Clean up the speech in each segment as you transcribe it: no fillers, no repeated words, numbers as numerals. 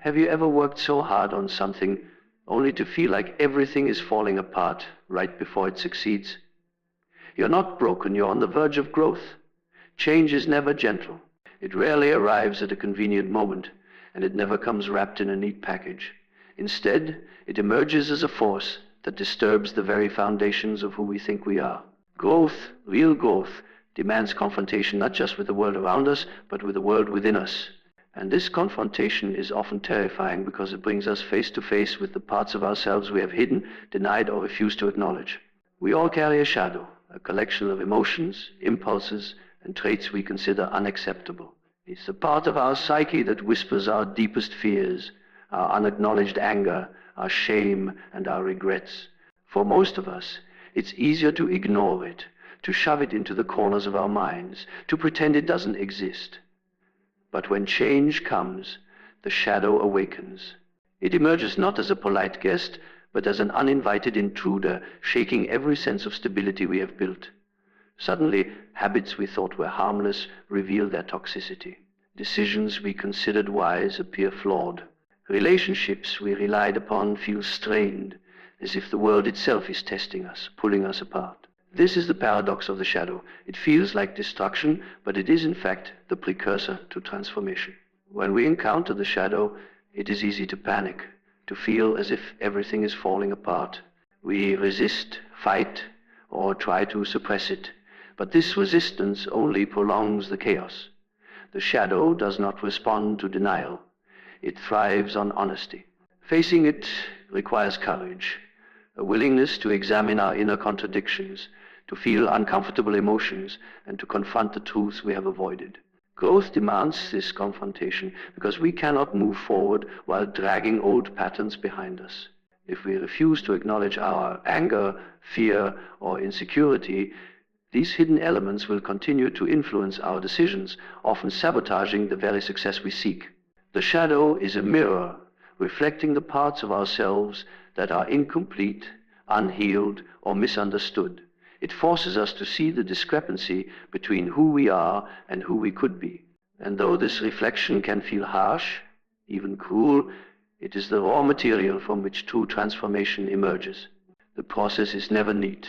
Have you ever worked so hard on something only to feel like everything is falling apart right before it succeeds? You're not broken, you're on the verge of growth. Change is never gentle. It rarely arrives at a convenient moment, and it never comes wrapped in a neat package. Instead, it emerges as a force that disturbs the very foundations of who we think we are. Growth, real growth, demands confrontation not just with the world around us, but with the world within us. And this confrontation is often terrifying because it brings us face to face with the parts of ourselves we have hidden, denied, or refused to acknowledge. We all carry a shadow, a collection of emotions, impulses, and traits we consider unacceptable. It's the part of our psyche that whispers our deepest fears, our unacknowledged anger, our shame, and our regrets. For most of us, it's easier to ignore it, to shove it into the corners of our minds, to pretend it doesn't exist. But when change comes, the shadow awakens. It emerges not as a polite guest, but as an uninvited intruder, shaking every sense of stability we have built. Suddenly, habits we thought were harmless reveal their toxicity. Decisions we considered wise appear flawed. Relationships we relied upon feel strained, as if the world itself is testing us, pulling us apart. This is the paradox of the shadow. It feels like destruction, but it is in fact the precursor to transformation. When we encounter the shadow, it is easy to panic, to feel as if everything is falling apart. We resist, fight, or try to suppress it. But this resistance only prolongs the chaos. The shadow does not respond to denial. It thrives on honesty. Facing it requires courage, a willingness to examine our inner contradictions, to feel uncomfortable emotions, and to confront the truths we have avoided. Growth demands this confrontation because we cannot move forward while dragging old patterns behind us. If we refuse to acknowledge our anger, fear, or insecurity, these hidden elements will continue to influence our decisions, often sabotaging the very success we seek. The shadow is a mirror reflecting the parts of ourselves that are incomplete, unhealed, or misunderstood. It forces us to see the discrepancy between who we are and who we could be. And though this reflection can feel harsh, even cruel, it is the raw material from which true transformation emerges. The process is never neat.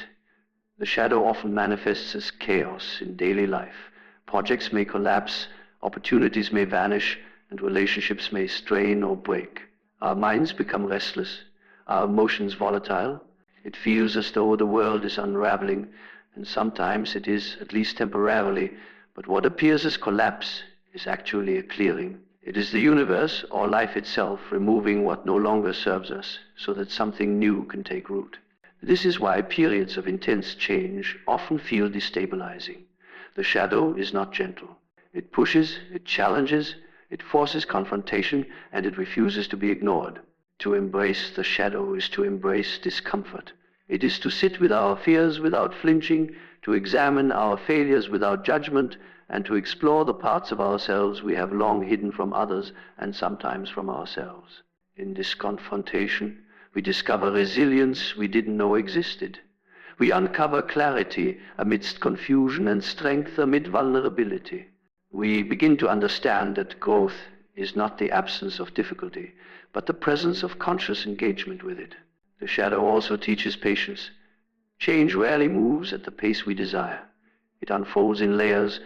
The shadow often manifests as chaos in daily life. Projects may collapse, opportunities may vanish, and relationships may strain or break. Our minds become restless, our emotions volatile. It feels as though the world is unraveling, and sometimes it is, at least temporarily, but what appears as collapse is actually a clearing. It is the universe, or life itself, removing what no longer serves us, so that something new can take root. This is why periods of intense change often feel destabilizing. The shadow is not gentle. It pushes, it challenges, it forces confrontation, and it refuses to be ignored. To embrace the shadow is to embrace discomfort. It is to sit with our fears without flinching, to examine our failures without judgment, and to explore the parts of ourselves we have long hidden from others and sometimes from ourselves. In this confrontation, we discover resilience we didn't know existed. We uncover clarity amidst confusion and strength amid vulnerability. We begin to understand that growth is not the absence of difficulty, but the presence of conscious engagement with it. The shadow also teaches patience. Change rarely moves at the pace we desire. It unfolds in layers,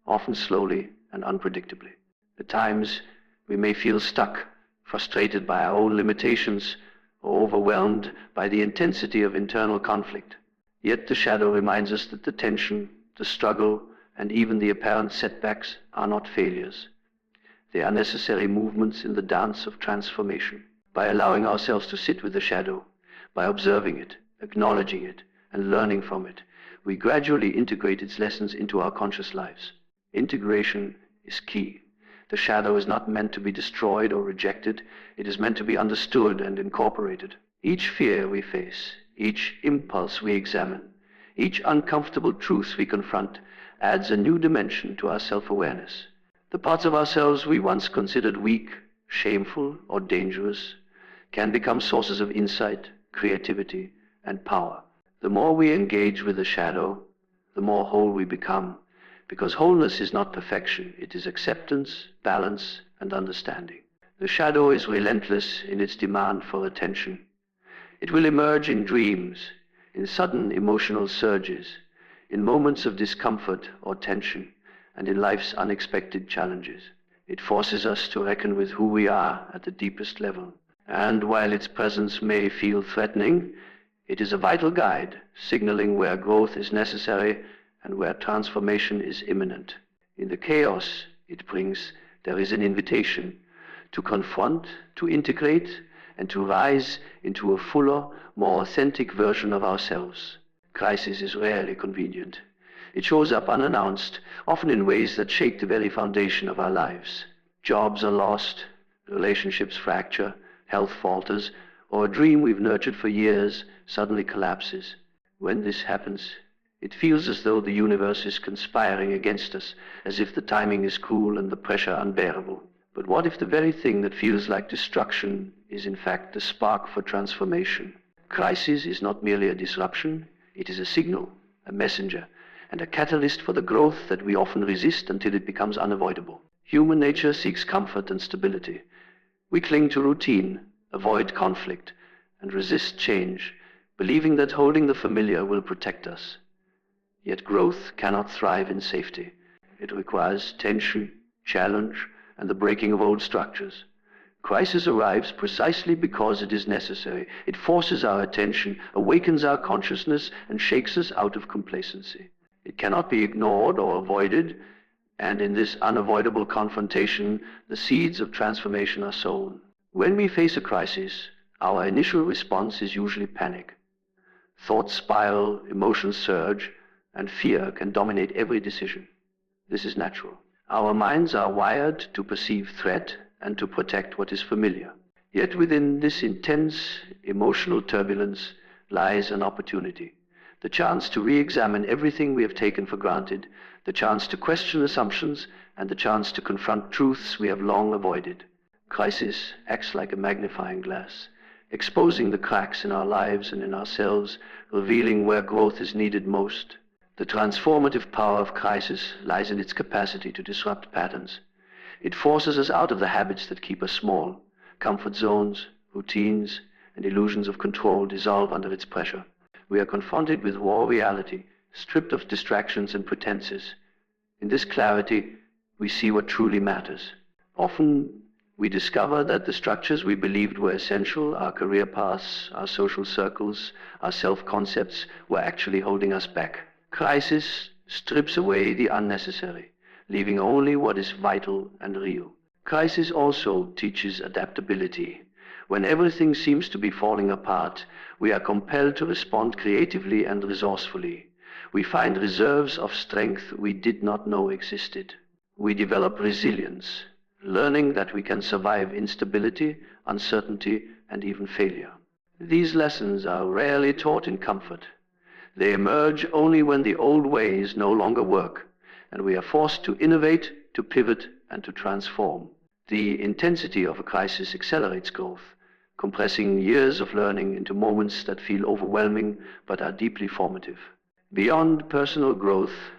often slowly and unpredictably. At times, we may feel stuck, frustrated by our own limitations, or overwhelmed by the intensity of internal conflict. Yet the shadow reminds us that the tension, the struggle, and even the apparent setbacks are not failures. They are necessary movements in the dance of transformation. By allowing ourselves to sit with the shadow, by observing it, acknowledging it, and learning from it, we gradually integrate its lessons into our conscious lives. Integration is key. The shadow is not meant to be destroyed or rejected. It is meant to be understood and incorporated. Each fear we face, each impulse we examine, each uncomfortable truth we confront adds a new dimension to our self-awareness. The parts of ourselves we once considered weak, shameful, or dangerous can become sources of insight, creativity, and power. The more we engage with the shadow, the more whole we become, because wholeness is not perfection, it is acceptance, balance, and understanding. The shadow is relentless in its demand for attention. It will emerge in dreams, in sudden emotional surges, in moments of discomfort or tension, and in life's unexpected challenges. It forces us to reckon with who we are at the deepest level. And while its presence may feel threatening, it is a vital guide, signaling where growth is necessary and where transformation is imminent. In the chaos it brings, there is an invitation to confront, to integrate, and to rise into a fuller, more authentic version of ourselves. Crisis is rarely convenient. It shows up unannounced, often in ways that shake the very foundation of our lives. Jobs are lost, relationships fracture, health falters, or a dream we've nurtured for years suddenly collapses. When this happens, it feels as though the universe is conspiring against us, as if the timing is cruel and the pressure unbearable. But what if the very thing that feels like destruction is in fact the spark for transformation? Crisis is not merely a disruption, it is a signal, a messenger, and a catalyst for the growth that we often resist until it becomes unavoidable. Human nature seeks comfort and stability. We cling to routine, avoid conflict, and resist change, believing that holding the familiar will protect us. Yet growth cannot thrive in safety. It requires tension, challenge, and the breaking of old structures. Crisis arrives precisely because it is necessary. It forces our attention, awakens our consciousness, and shakes us out of complacency. It cannot be ignored or avoided, and in this unavoidable confrontation, the seeds of transformation are sown. When we face a crisis, our initial response is usually panic. Thoughts spiral, emotions surge, and fear can dominate every decision. This is natural. Our minds are wired to perceive threat and to protect what is familiar. Yet within this intense emotional turbulence lies an opportunity, the chance to re-examine everything we have taken for granted, the chance to question assumptions, and the chance to confront truths we have long avoided. Crisis acts like a magnifying glass, exposing the cracks in our lives and in ourselves, revealing where growth is needed most. The transformative power of crisis lies in its capacity to disrupt patterns. It forces us out of the habits that keep us small. Comfort zones, routines, and illusions of control dissolve under its pressure. We are confronted with raw reality, stripped of distractions and pretenses. In this clarity, we see what truly matters. Often, we discover that the structures we believed were essential, our career paths, our social circles, our self-concepts, were actually holding us back. Crisis strips away the unnecessary, leaving only what is vital and real. Crisis also teaches adaptability. When everything seems to be falling apart, we are compelled to respond creatively and resourcefully. We find reserves of strength we did not know existed. We develop resilience, learning that we can survive instability, uncertainty, and even failure. These lessons are rarely taught in comfort. They emerge only when the old ways no longer work, and we are forced to innovate, to pivot, and to transform. The intensity of a crisis accelerates growth, compressing years of learning into moments that feel overwhelming but are deeply formative. Beyond personal growth,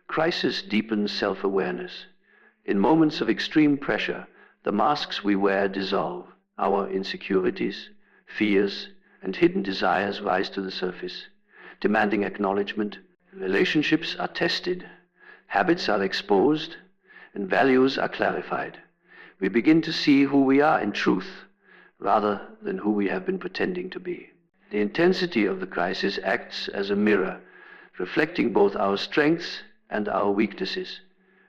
crisis deepens self-awareness. In moments of extreme pressure, the masks we wear dissolve. Our insecurities, fears, and hidden desires rise to the surface, demanding acknowledgement. Relationships are tested, habits are exposed, and values are clarified. We begin to see who we are in truth, rather than who we have been pretending to be. The intensity of the crisis acts as a mirror, reflecting both our strengths and our weaknesses,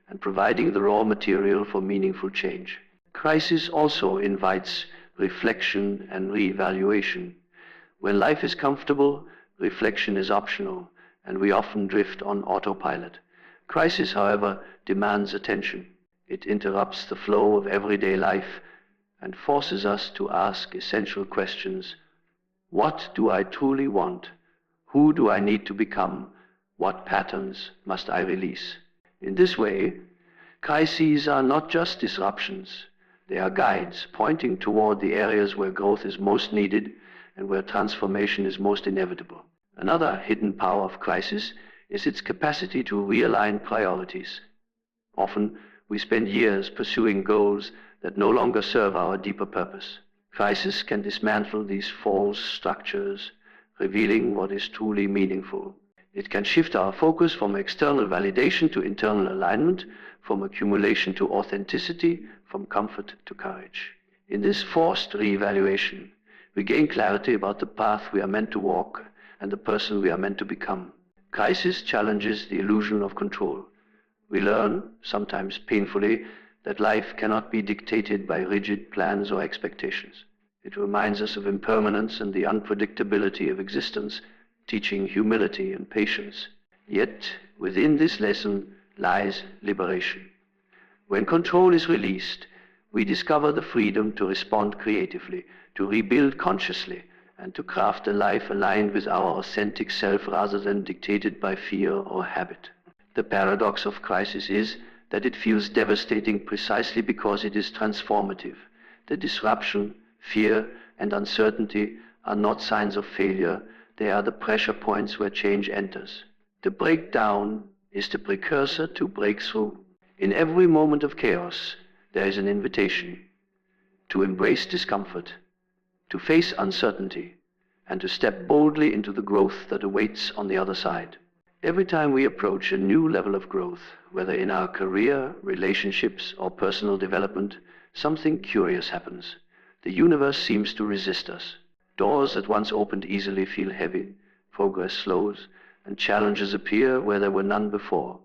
and providing the raw material for meaningful change. Crisis also invites reflection and re-evaluation. When life is comfortable, reflection is optional, and we often drift on autopilot. Crisis, however, demands attention. It interrupts the flow of everyday life and forces us to ask essential questions. What do I truly want? Who do I need to become? What patterns must I release? In this way, crises are not just disruptions. They are guides pointing toward the areas where growth is most needed and where transformation is most inevitable. Another hidden power of crisis is its capacity to realign priorities. Often, we spend years pursuing goals that no longer serve our deeper purpose. Crisis can dismantle these false structures, revealing what is truly meaningful. It can shift our focus from external validation to internal alignment, from accumulation to authenticity, from comfort to courage. In this forced reevaluation, we gain clarity about the path we are meant to walk and the person we are meant to become. Crisis challenges the illusion of control. We learn, sometimes painfully, that life cannot be dictated by rigid plans or expectations. It reminds us of impermanence and the unpredictability of existence, teaching humility and patience. Yet, within this lesson lies liberation. When control is released, we discover the freedom to respond creatively, to rebuild consciously, and to craft a life aligned with our authentic self rather than dictated by fear or habit. The paradox of crisis is that it feels devastating precisely because it is transformative. The disruption, fear, and uncertainty are not signs of failure. They are the pressure points where change enters. The breakdown is the precursor to breakthrough. In every moment of chaos, there is an invitation to embrace discomfort, to face uncertainty, and to step boldly into the growth that awaits on the other side. Every time we approach a new level of growth, whether in our career, relationships, or personal development, something curious happens. The universe seems to resist us. Doors that once opened easily feel heavy, progress slows, and challenges appear where there were none before.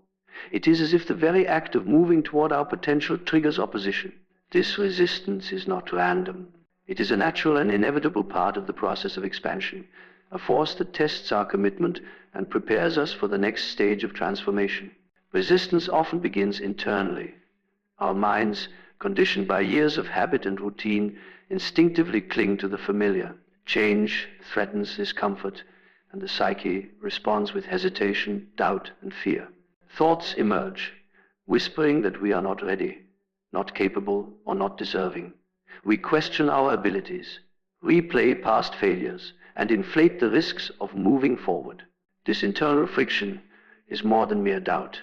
It is as if the very act of moving toward our potential triggers opposition. This resistance is not random. It is a natural and inevitable part of the process of expansion, a force that tests our commitment and prepares us for the next stage of transformation. Resistance often begins internally. Our minds, conditioned by years of habit and routine, instinctively cling to the familiar. Change threatens this comfort, and the psyche responds with hesitation, doubt, and fear. Thoughts emerge, whispering that we are not ready, not capable, or not deserving. We question our abilities, replay past failures, and inflate the risks of moving forward. This internal friction is more than mere doubt.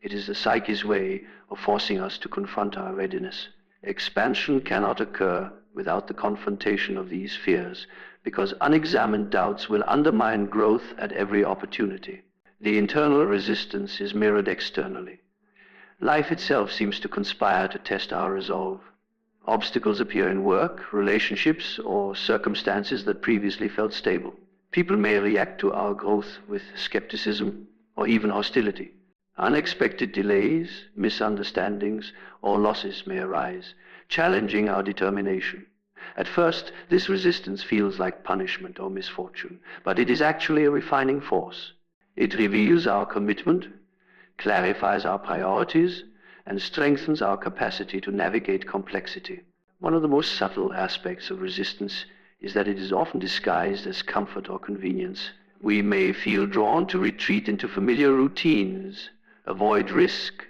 It is the psyche's way of forcing us to confront our readiness. Expansion cannot occur without the confrontation of these fears, because unexamined doubts will undermine growth at every opportunity. The internal resistance is mirrored externally. Life itself seems to conspire to test our resolve. Obstacles appear in work, relationships, or circumstances that previously felt stable. People may react to our growth with skepticism or even hostility. Unexpected delays, misunderstandings, or losses may arise, challenging our determination. At first, this resistance feels like punishment or misfortune, but it is actually a refining force. It reveals our commitment, clarifies our priorities, and strengthens our capacity to navigate complexity. One of the most subtle aspects of resistance is that it is often disguised as comfort or convenience. We may feel drawn to retreat into familiar routines, avoid risk,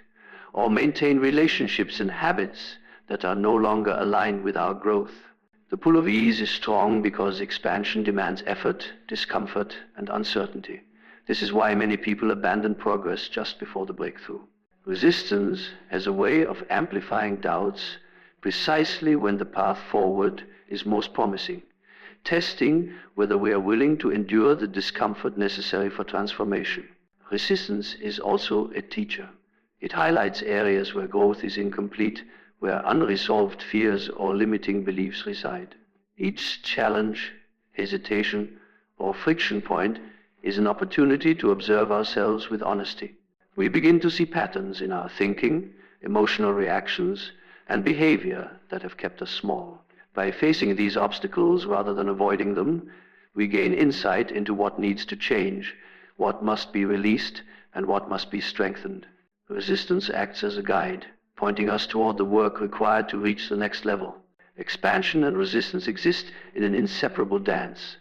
or maintain relationships and habits that are no longer aligned with our growth. The pull of ease is strong because expansion demands effort, discomfort, and uncertainty. This is why many people abandon progress just before the breakthrough. Resistance has a way of amplifying doubts precisely when the path forward is most promising, testing whether we are willing to endure the discomfort necessary for transformation. Resistance is also a teacher. It highlights areas where growth is incomplete, where unresolved fears or limiting beliefs reside. Each challenge, hesitation, or friction point is an opportunity to observe ourselves with honesty. We begin to see patterns in our thinking, emotional reactions, and behavior that have kept us small. By facing these obstacles rather than avoiding them, we gain insight into what needs to change, what must be released, and what must be strengthened. Resistance acts as a guide, pointing us toward the work required to reach the next level. Expansion and resistance exist in an inseparable dance.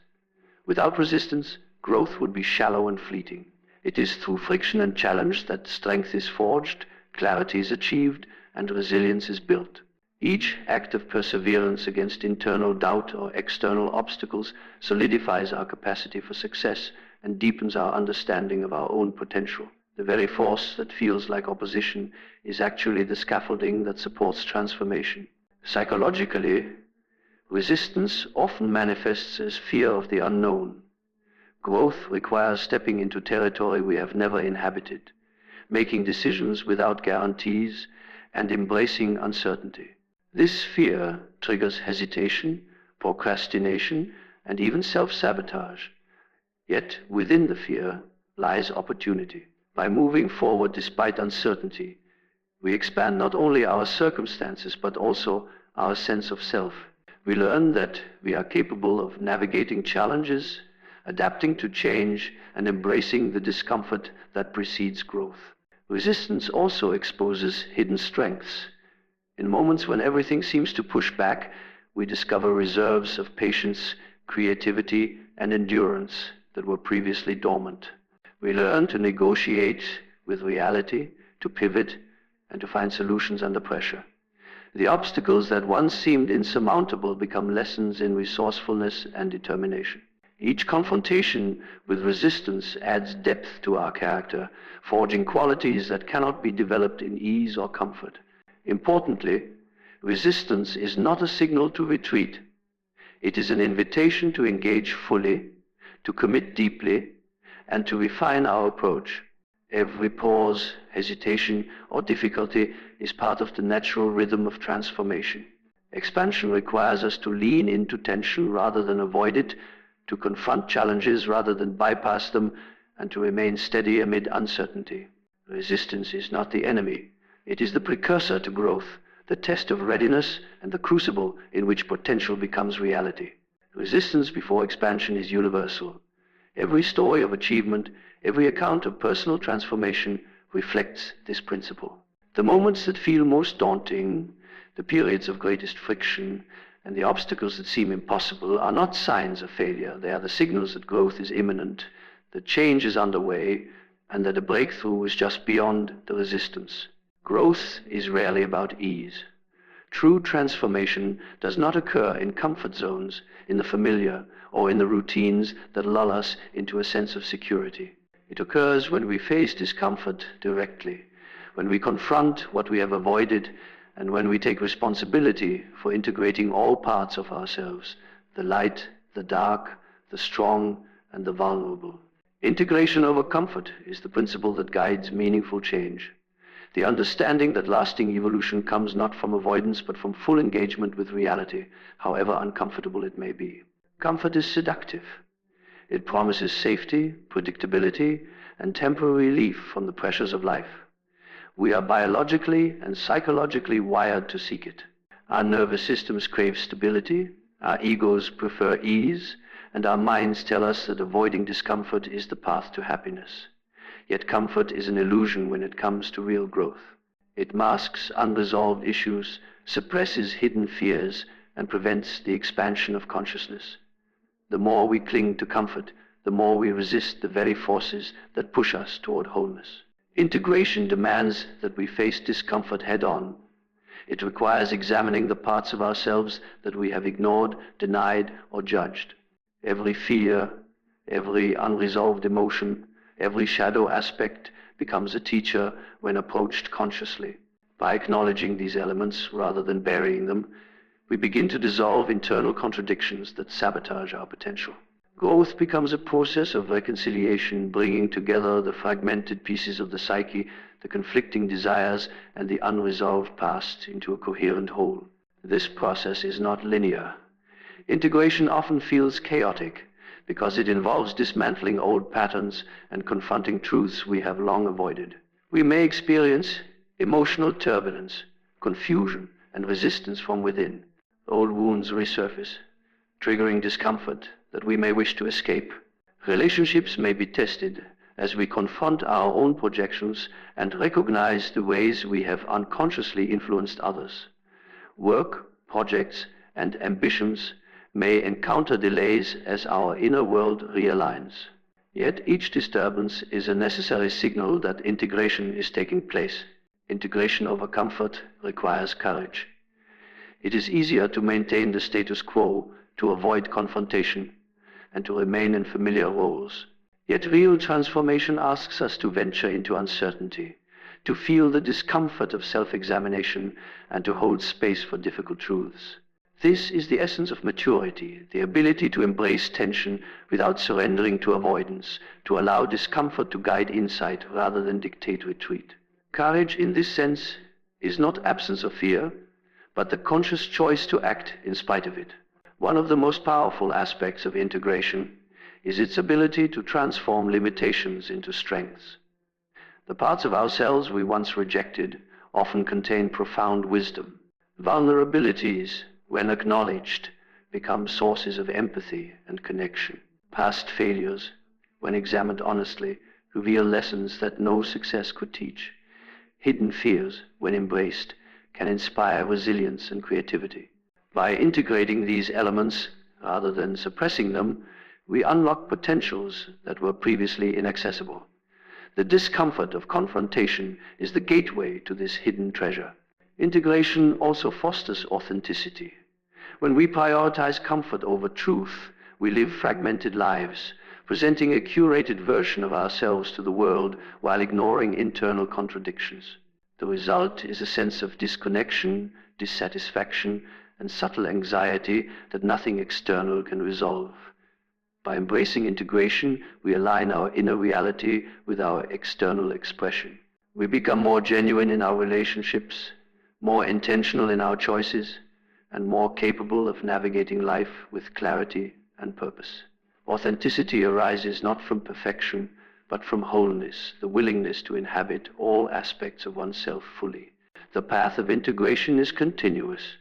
Without resistance, growth would be shallow and fleeting. It is through friction and challenge that strength is forged, clarity is achieved, and resilience is built. Each act of perseverance against internal doubt or external obstacles solidifies our capacity for success and deepens our understanding of our own potential. The very force that feels like opposition is actually the scaffolding that supports transformation. Psychologically, resistance often manifests as fear of the unknown. Growth requires stepping into territory we have never inhabited, making decisions without guarantees, and embracing uncertainty. This fear triggers hesitation, procrastination, and even self-sabotage. Yet within the fear lies opportunity. By moving forward despite uncertainty, we expand not only our circumstances but also our sense of self. We learn that we are capable of navigating challenges, adapting to change, and embracing the discomfort that precedes growth. Resistance also exposes hidden strengths. In moments when everything seems to push back, we discover reserves of patience, creativity, and endurance that were previously dormant. We learn to negotiate with reality, to pivot, and to find solutions under pressure. The obstacles that once seemed insurmountable become lessons in resourcefulness and determination. Each confrontation with resistance adds depth to our character, forging qualities that cannot be developed in ease or comfort. Importantly, resistance is not a signal to retreat. It is an invitation to engage fully, to commit deeply, and to refine our approach. Every pause, hesitation, or difficulty is part of the natural rhythm of transformation. Expansion requires us to lean into tension rather than avoid it, to confront challenges rather than bypass them, and to remain steady amid uncertainty. Resistance is not the enemy. It is the precursor to growth, the test of readiness, and the crucible in which potential becomes reality. Resistance before expansion is universal. Every story of achievement, every account of personal transformation reflects this principle. The moments that feel most daunting, the periods of greatest friction, and the obstacles that seem impossible are not signs of failure. They are the signals that growth is imminent, that change is underway, and that a breakthrough is just beyond the resistance. Growth is rarely about ease. True transformation does not occur in comfort zones, in the familiar, or in the routines that lull us into a sense of security. It occurs when we face discomfort directly, when we confront what we have avoided, and when we take responsibility for integrating all parts of ourselves, the light, the dark, the strong, and the vulnerable. Integration over comfort is the principle that guides meaningful change. The understanding that lasting evolution comes not from avoidance but from full engagement with reality, however uncomfortable it may be. Comfort is seductive. It promises safety, predictability, and temporary relief from the pressures of life. We are biologically and psychologically wired to seek it. Our nervous systems crave stability, our egos prefer ease, and our minds tell us that avoiding discomfort is the path to happiness. Yet comfort is an illusion when it comes to real growth. It masks unresolved issues, suppresses hidden fears, and prevents the expansion of consciousness. The more we cling to comfort, the more we resist the very forces that push us toward wholeness. Integration demands that we face discomfort head-on. It requires examining the parts of ourselves that we have ignored, denied, or judged. Every fear, every unresolved emotion, every shadow aspect becomes a teacher when approached consciously. By acknowledging these elements rather than burying them, we begin to dissolve internal contradictions that sabotage our potential. Growth becomes a process of reconciliation, bringing together the fragmented pieces of the psyche, the conflicting desires, and the unresolved past into a coherent whole. This process is not linear. Integration often feels chaotic because it involves dismantling old patterns and confronting truths we have long avoided. We may experience emotional turbulence, confusion, and resistance from within. Old wounds resurface, triggering discomfort that we may wish to escape. Relationships may be tested as we confront our own projections and recognize the ways we have unconsciously influenced others. Work, projects, and ambitions may encounter delays as our inner world realigns. Yet each disturbance is a necessary signal that integration is taking place. Integration over comfort requires courage. It is easier to maintain the status quo, to avoid confrontation, and to remain in familiar roles. Yet real transformation asks us to venture into uncertainty, to feel the discomfort of self-examination, and to hold space for difficult truths. This is the essence of maturity, the ability to embrace tension without surrendering to avoidance, to allow discomfort to guide insight rather than dictate retreat. Courage in this sense is not absence of fear, but the conscious choice to act in spite of it. One of the most powerful aspects of integration is its ability to transform limitations into strengths. The parts of ourselves we once rejected often contain profound wisdom. Vulnerabilities, when acknowledged, become sources of empathy and connection. Past failures, when examined honestly, reveal lessons that no success could teach. Hidden fears, when embraced, can inspire resilience and creativity. By integrating these elements rather than suppressing them, we unlock potentials that were previously inaccessible. The discomfort of confrontation is the gateway to this hidden treasure. Integration also fosters authenticity. When we prioritize comfort over truth, we live fragmented lives, presenting a curated version of ourselves to the world while ignoring internal contradictions. The result is a sense of disconnection, dissatisfaction, and subtle anxiety that nothing external can resolve. By embracing integration, we align our inner reality with our external expression. We become more genuine in our relationships, more intentional in our choices, and more capable of navigating life with clarity and purpose. Authenticity arises not from perfection, but from wholeness, the willingness to inhabit all aspects of oneself fully. The path of integration is continuous.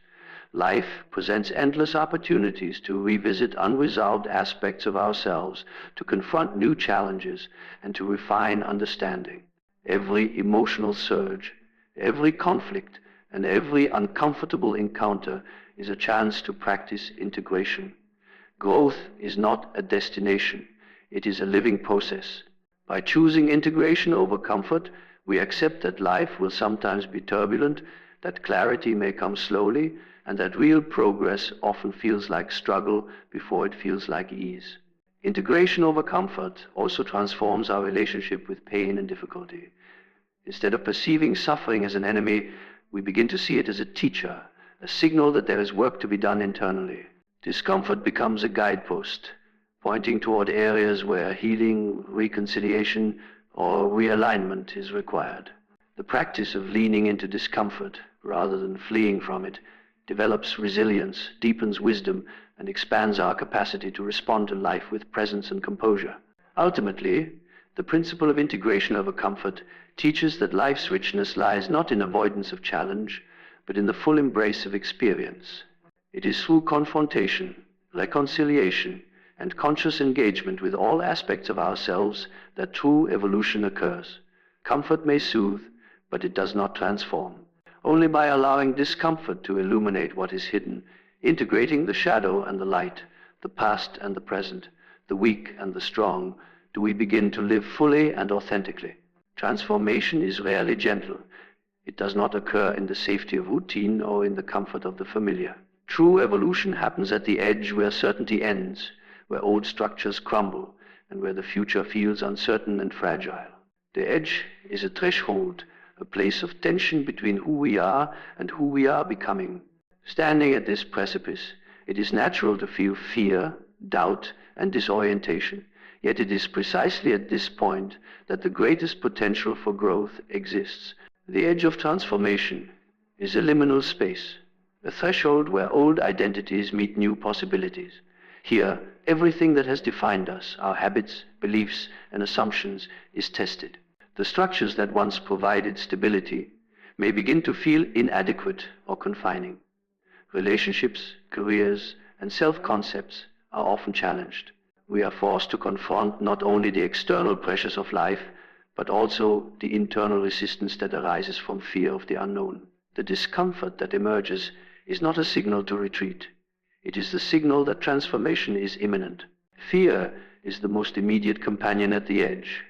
Life presents endless opportunities to revisit unresolved aspects of ourselves, to confront new challenges, and to refine understanding. Every emotional surge, every conflict, and every uncomfortable encounter is a chance to practice integration. Growth is not a destination, it is a living process. By choosing integration over comfort, we accept that life will sometimes be turbulent, that clarity may come slowly, and that real progress often feels like struggle before it feels like ease. Integration over comfort also transforms our relationship with pain and difficulty. Instead of perceiving suffering as an enemy, we begin to see it as a teacher, a signal that there is work to be done internally. Discomfort becomes a guidepost, pointing toward areas where healing, reconciliation, or realignment is required. The practice of leaning into discomfort rather than fleeing from it develops resilience, deepens wisdom, and expands our capacity to respond to life with presence and composure. Ultimately, the principle of integration over comfort teaches that life's richness lies not in avoidance of challenge, but in the full embrace of experience. It is through confrontation, reconciliation, and conscious engagement with all aspects of ourselves that true evolution occurs. Comfort may soothe, but it does not transform. Only by allowing discomfort to illuminate what is hidden, integrating the shadow and the light, the past and the present, the weak and the strong, do we begin to live fully and authentically. Transformation is rarely gentle. It does not occur in the safety of routine or in the comfort of the familiar. True evolution happens at the edge where certainty ends, where old structures crumble, and where the future feels uncertain and fragile. The edge is a threshold, a place of tension between who we are and who we are becoming. Standing at this precipice, it is natural to feel fear, doubt, and disorientation, yet it is precisely at this point that the greatest potential for growth exists. The edge of transformation is a liminal space, a threshold where old identities meet new possibilities. Here, everything that has defined us, our habits, beliefs, and assumptions, is tested. The structures that once provided stability may begin to feel inadequate or confining. Relationships, careers, and self-concepts are often challenged. We are forced to confront not only the external pressures of life, but also the internal resistance that arises from fear of the unknown. The discomfort that emerges is not a signal to retreat. It is the signal that transformation is imminent. Fear is the most immediate companion at the edge.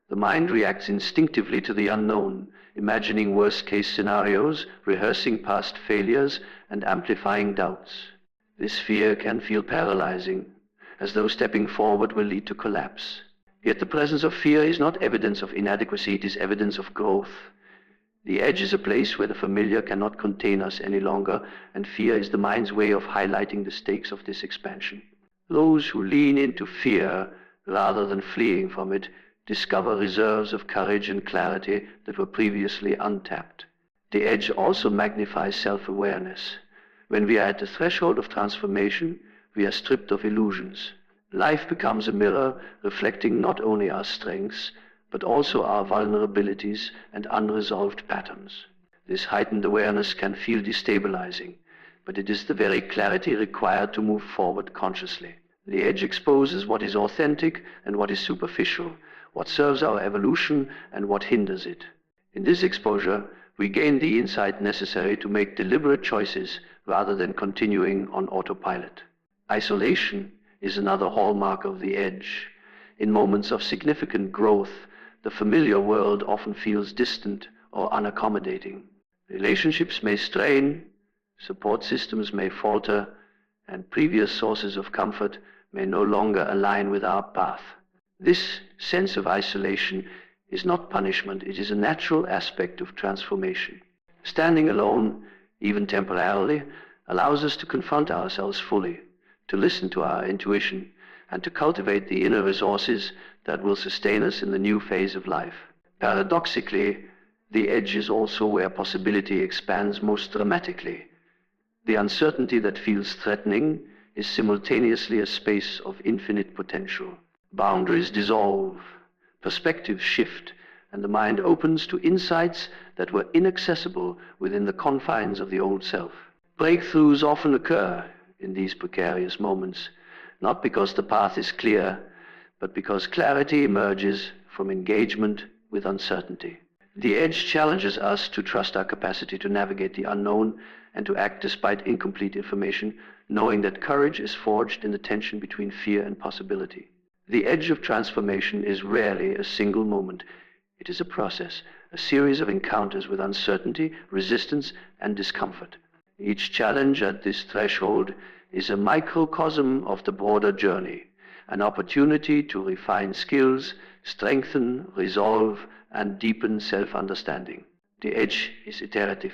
The mind reacts instinctively to the unknown, imagining worst-case scenarios, rehearsing past failures, and amplifying doubts. This fear can feel paralyzing, as though stepping forward will lead to collapse. Yet the presence of fear is not evidence of inadequacy, it is evidence of growth. The edge is a place where the familiar cannot contain us any longer, and fear is the mind's way of highlighting the stakes of this expansion. Those who lean into fear rather than fleeing from it discover reserves of courage and clarity that were previously untapped. The edge also magnifies self-awareness. When we are at the threshold of transformation, we are stripped of illusions. Life becomes a mirror reflecting not only our strengths, but also our vulnerabilities and unresolved patterns. This heightened awareness can feel destabilizing, but it is the very clarity required to move forward consciously. The edge exposes what is authentic and what is superficial, what serves our evolution and what hinders it. In this exposure, we gain the insight necessary to make deliberate choices rather than continuing on autopilot. Isolation is another hallmark of the edge. In moments of significant growth, the familiar world often feels distant or unaccommodating. Relationships may strain, support systems may falter, and previous sources of comfort may no longer align with our path. This sense of isolation is not punishment, it is a natural aspect of transformation. Standing alone, even temporarily, allows us to confront ourselves fully, to listen to our intuition, and to cultivate the inner resources that will sustain us in the new phase of life. Paradoxically, the edge is also where possibility expands most dramatically. The uncertainty that feels threatening is simultaneously a space of infinite potential. Boundaries dissolve, perspectives shift, and the mind opens to insights that were inaccessible within the confines of the old self. Breakthroughs often occur in these precarious moments, not because the path is clear, but because clarity emerges from engagement with uncertainty. The edge challenges us to trust our capacity to navigate the unknown and to act despite incomplete information, knowing that courage is forged in the tension between fear and possibility. The edge of transformation is rarely a single moment. It is a process, a series of encounters with uncertainty, resistance, and discomfort. Each challenge at this threshold is a microcosm of the broader journey, an opportunity to refine skills, strengthen resolve, and deepen self-understanding. The edge is iterative.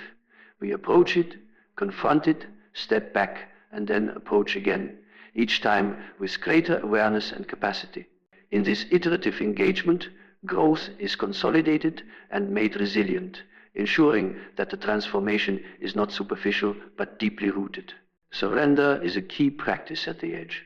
We approach it, confront it, step back, and then approach again, each time with greater awareness and capacity. In this iterative engagement, growth is consolidated and made resilient, ensuring that the transformation is not superficial but deeply rooted. Surrender is a key practice at the edge.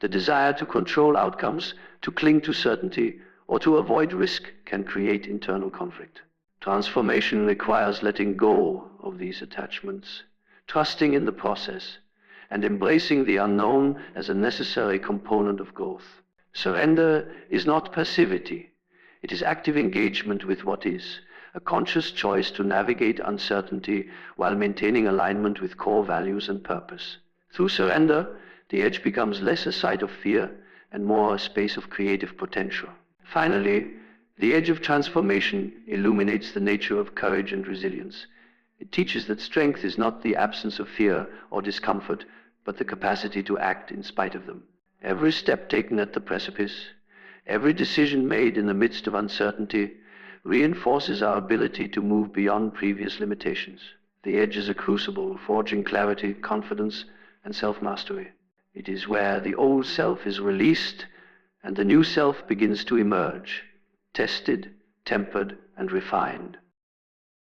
The desire to control outcomes, to cling to certainty, or to avoid risk can create internal conflict. Transformation requires letting go of these attachments, trusting in the process, and embracing the unknown as a necessary component of growth. Surrender is not passivity. It is active engagement with what is, a conscious choice to navigate uncertainty while maintaining alignment with core values and purpose. Through surrender, the edge becomes less a site of fear and more a space of creative potential. Finally, the edge of transformation illuminates the nature of courage and resilience. It teaches that strength is not the absence of fear or discomfort, but the capacity to act in spite of them. Every step taken at the precipice, every decision made in the midst of uncertainty, reinforces our ability to move beyond previous limitations. The edge is a crucible, forging clarity, confidence, and self-mastery. It is where the old self is released and the new self begins to emerge, tested, tempered, and refined.